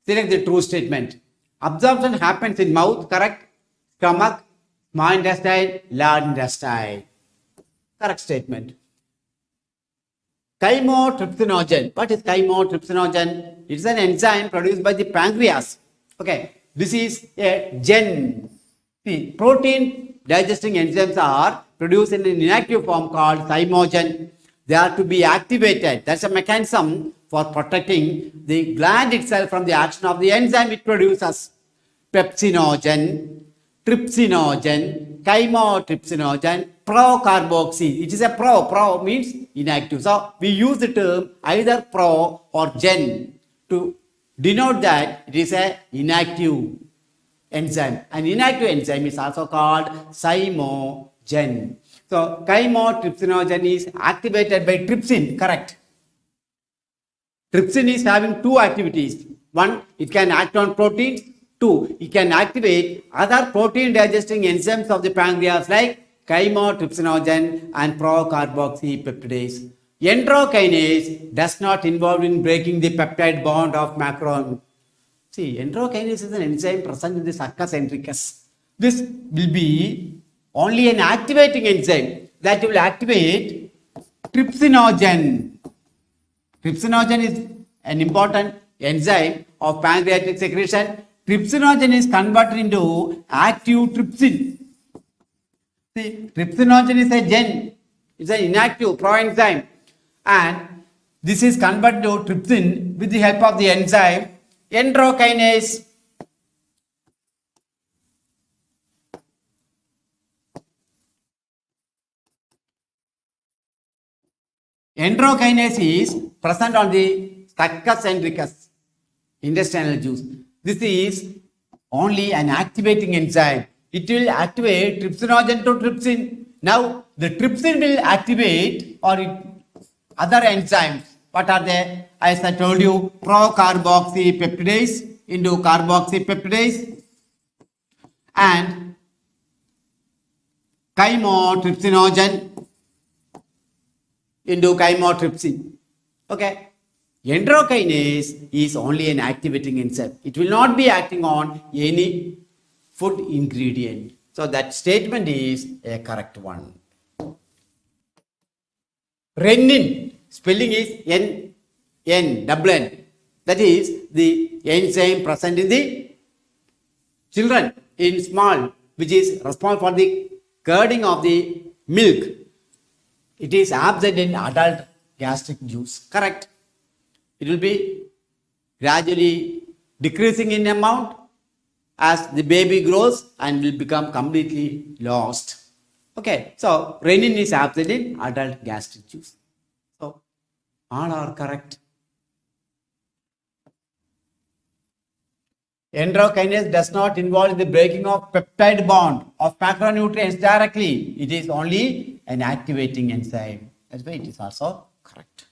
Select the true statement. Absorption happens in mouth, correct? Stomach, small intestine, large intestine. Correct statement. Chymotrypsinogen. What is chymotrypsinogen? It's an enzyme produced by the pancreas. Okay, this is a gen. See, protein digesting enzymes are produced in an inactive form called chymogen. They are to be activated. That's a mechanism for protecting the gland itself from the action of the enzyme it produces. Pepsinogen, trypsinogen, chymotrypsinogen, procarboxy. It is a pro means inactive. So we use the term either pro or gen to denote that it is an inactive enzyme. An inactive enzyme is also called chymogen. So chymotrypsinogen is activated by trypsin, correct? Trypsin is having two activities. One, it can act on proteins. Two, it can activate other protein digesting enzymes of the pancreas like chymotrypsinogen and procarboxypeptidase. Enterokinase does not involve in breaking the peptide bond of macron. See, enterokinase is an enzyme present in the succus centricus. This will be only an activating enzyme that will activate trypsinogen. Trypsinogen is an important enzyme of pancreatic secretion. Trypsinogen is converted into active trypsin. See, trypsinogen is a gen. It's an inactive proenzyme. And this is converted to trypsin with the help of the enzyme enterokinase. Enterokinase is present on the succus centricus, intestinal juice. This is only an activating enzyme. It will activate trypsinogen to trypsin. Now, the trypsin will activate other enzymes. What are they? As I told you, procarboxypeptidase into carboxypeptidase and chymotrypsinogen into chymotrypsin. Okay. Enterokinase is only an activating enzyme. It will not be acting on any food ingredient. So that statement is a correct one. Renin, spelling is N, double N. That is the enzyme present in the children in small, which is responsible for the curding of the milk. It is absent in adult gastric juice. Correct. It will be gradually decreasing in amount as the baby grows and will become completely lost. Okay, so renin is absent in adult gastric juice. So all are correct. Enterokinase does not involve in the breaking of peptide bond of macronutrients directly. It is only an activating enzyme. That's why it is also correct.